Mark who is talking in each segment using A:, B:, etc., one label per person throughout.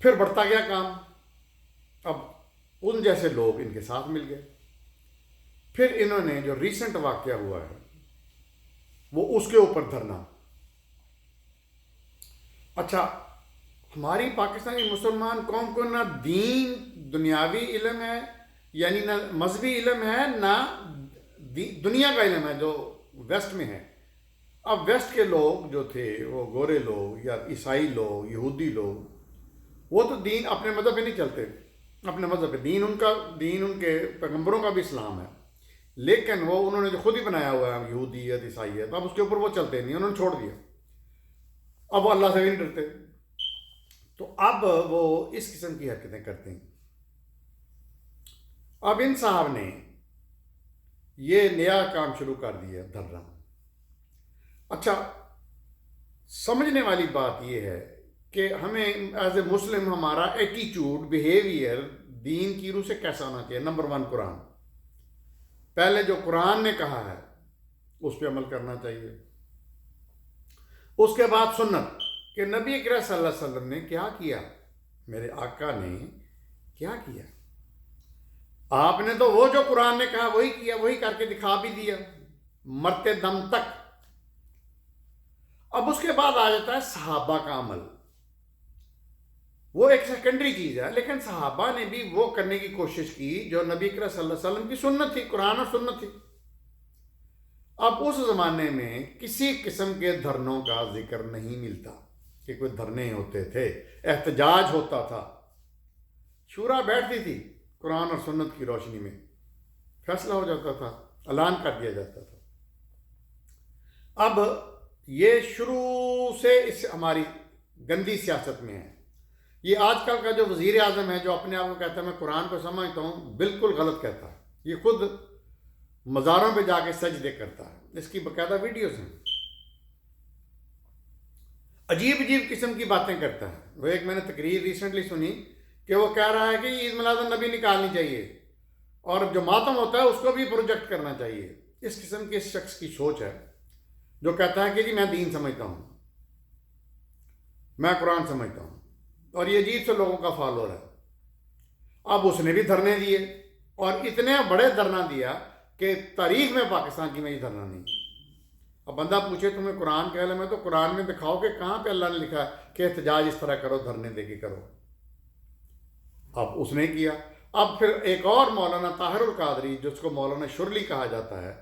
A: پھر بڑھتا گیا کام، اب ان جیسے لوگ ان کے ساتھ مل گئے. پھر انہوں نے جو ریسنٹ واقعہ ہوا ہے وہ اس کے اوپر دھرنا. اچھا، ہماری پاکستانی مسلمان قوم کو نہ دین دنیاوی علم ہے، یعنی نہ مذہبی علم ہے، نہ دنیا کا علم ہے جو ویسٹ میں ہے. اب ویسٹ کے لوگ جو تھے، وہ گورے لوگ یا عیسائی لوگ، یہودی لوگ، وہ تو دین اپنے مذہب پہ نہیں چلتے. اپنے مذہب پہ دین ان کے پیغمبروں کا بھی اسلام ہے، لیکن وہ انہوں نے جو خود ہی بنایا ہوا ہے یہودیت، عیسائیت، اب اس کے اوپر وہ چلتے نہیں، انہوں نے چھوڑ دیا. اب وہ اللہ سے بھی نہیں ڈرتے. تو اب وہ اس قسم کی حرکتیں کرتے ہیں. اب ان صاحب نے یہ نیا کام شروع کر دیا دھرنا. اچھا، سمجھنے والی بات یہ ہے کہ ہمیں ایز اے مسلم ہمارا ایٹیچیوڈ، بیہیویئر دین کی روح سے کیسا ہونا چاہیے. نمبر 1 قرآن. پہلے جو قرآن نے کہا ہے اس پہ عمل کرنا چاہیے. اس کے بعد سنت کہ نبی اکرم صلی اللہ علیہ وسلم نے کیا کیا، میرے آقا نے کیا کیا. آپ نے تو وہ جو قرآن نے کہا وہی کیا، وہی کر کے دکھا بھی دیا مرتے دم تک. اب اس کے بعد آ جاتا ہے صحابہ کا عمل. وہ ایک سیکنڈری چیز ہے، لیکن صحابہ نے بھی وہ کرنے کی کوشش کی جو نبی اکرم صلی اللہ علیہ وسلم کی سنت تھی، قرآن اور سنت تھی. اب اس زمانے میں کسی قسم کے دھرنوں کا ذکر نہیں ملتا کہ کوئی دھرنے ہوتے تھے، احتجاج ہوتا تھا، شورا بیٹھتی تھی، قرآن اور سنت کی روشنی میں فیصلہ ہو جاتا تھا، اعلان کر دیا جاتا تھا. اب یہ شروع سے اس ہماری گندی سیاست میں ہے. یہ آج کل کا جو وزیر اعظم ہے جو اپنے آپ کو کہتا ہے میں قرآن کو سمجھتا ہوں، بالکل غلط کہتا ہے. یہ خود مزاروں پہ جا کے سجدے کرتا ہے، اس کی باقاعدہ ویڈیوز ہیں. عجیب عجیب قسم کی باتیں کرتا ہے. وہ ایک میں نے تقریر ریسنٹلی سنی کہ وہ کہہ رہا ہے کہ عید میلاد النبی نکالنی چاہیے اور جو ماتم ہوتا ہے اس کو بھی پروجیکٹ کرنا چاہیے. اس قسم کی اس شخص کی سوچ ہے جو کہتا ہے کہ جی میں دین سمجھتا ہوں، میں قرآن سمجھتا ہوں، اور یہ عجیب سے لوگوں کا فالوور ہے. اب اس نے بھی دھرنے دیے، اور اتنے بڑے دھرنا دیا کہ تاریخ میں پاکستان کی میں یہ دھرنا نہیں. اب بندہ پوچھے تمہیں قرآن کا علم ہے تو قرآن میں دکھاؤ کہ کہاں پہ اللہ نے لکھا ہے کہ احتجاج اس طرح کرو، دھرنے دے کے کرو. اب اس نے کیا. اب پھر ایک اور مولانا طاہر القادری جس کو مولانا شرلی کہا جاتا ہے،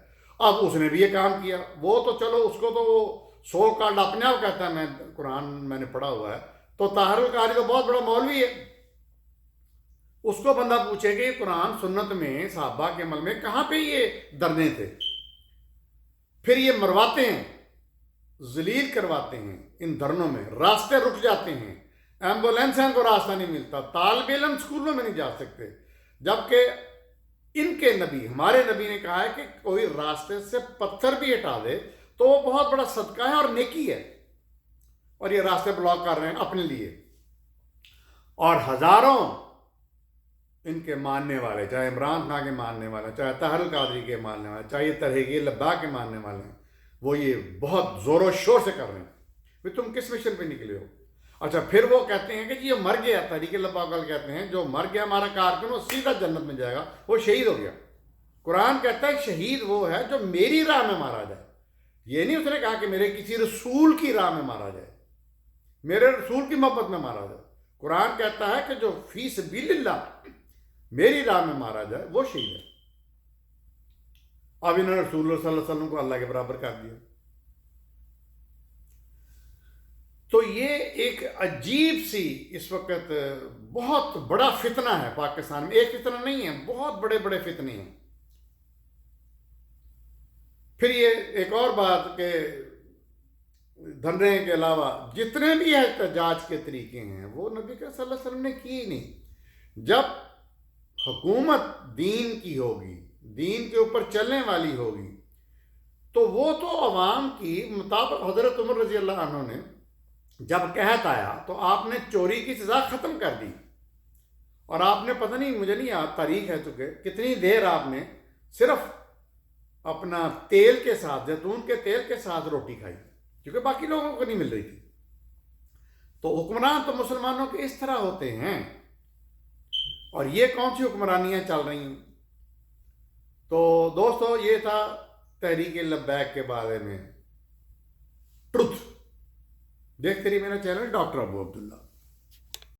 A: اب اس نے بھی یہ کام کیا. وہ تو چلو اس کو تو وہ سو کارڈ اپنے آپ کہتا ہے میں قرآن میں نے پڑھا ہوا ہے، تو طاہر القادری تو بہت بڑا مولوی ہے. اس کو بندہ پوچھے کہ قرآن سنت میں صحابہ کے عمل میں کہاں پہ یہ دھرنے تھے. پھر یہ مرواتے ہیں، ذلیل کرواتے ہیں. ان دھرنوں میں راستے رک جاتے ہیں، ایمبولینس کو راستہ نہیں ملتا، طالب علم اسکولوں میں نہیں جا سکتے. جبکہ ان کے نبی، ہمارے نبی نے کہا ہے کہ کوئی راستے سے پتھر بھی ہٹا دے تو وہ بہت بڑا صدقہ ہے اور نیکی ہے. اور یہ راستے بلاک کر رہے ہیں اپنے لیے. اور ہزاروں ان کے ماننے والے، چاہے عمران خان کے ماننے والے، چاہے طاہر القادری کے ماننے والے، چاہے تحریک لبیک کے ماننے والے ہیں، وہ یہ بہت زور و شور سے کر رہے ہیں کہ تم کس مشن پہ نکلے ہو. اچھا، پھر وہ کہتے ہیں کہ جی یہ مر گیا، تحریک لبیک والے کہتے ہیں جو مر گیا ہمارا کارکن وہ سیدھا جنت میں جائے گا، وہ شہید ہو گیا. قرآن کہتا ہے شہید وہ ہے جو میری راہ میں مارا جائے. یہ نہیں اس نے کہا کہ میرے کسی رسول کی راہ میں مارا جائے، میرے رسول کی محبت میں مارا جائے. قرآن کہتا ہے کہ جو فی سبیل اللہ میری راہ میں مارا جائے وہ شہید ہے. اب انہوں نے رسول اللہ صلی اللہ علیہ وسلم کو اللہ کے برابر کر دیا. تو یہ ایک عجیب سی اس وقت بہت بڑا فتنہ ہے پاکستان میں. ایک فتنہ نہیں ہے، بہت بڑے بڑے فتنے ہیں. پھر یہ ایک اور بات کہ دھرنے کے علاوہ جتنے بھی احتجاج کے طریقے ہیں وہ نبی صلی اللہ علیہ وسلم نے کی نہیں. جب حکومت دین کی ہوگی، دین کے اوپر چلنے والی ہوگی، تو وہ تو عوام کی مطابق حضرت عمر رضی اللہ عنہ نے جب قحط آیا تو آپ نے چوری کی سزا ختم کر دی. اور آپ نے پتہ نہیں، مجھے نہیں یاد تاریخ ہے چونکہ کتنی دیر آپ نے صرف اپنا تیل کے ساتھ، زیتون کے تیل کے ساتھ روٹی کھائی، کیونکہ باقی لوگوں کو نہیں مل رہی تھی. تو حکمران تو مسلمانوں کے اس طرح ہوتے ہیں، اور یہ کون سی حکمرانیاں چل رہی ہیں؟ تو دوستو یہ تھا تحریک لبیک کے بارے میں ٹروتھ. دیکھتے رہیے میرا چینل ڈاکٹر ابو عبداللہ.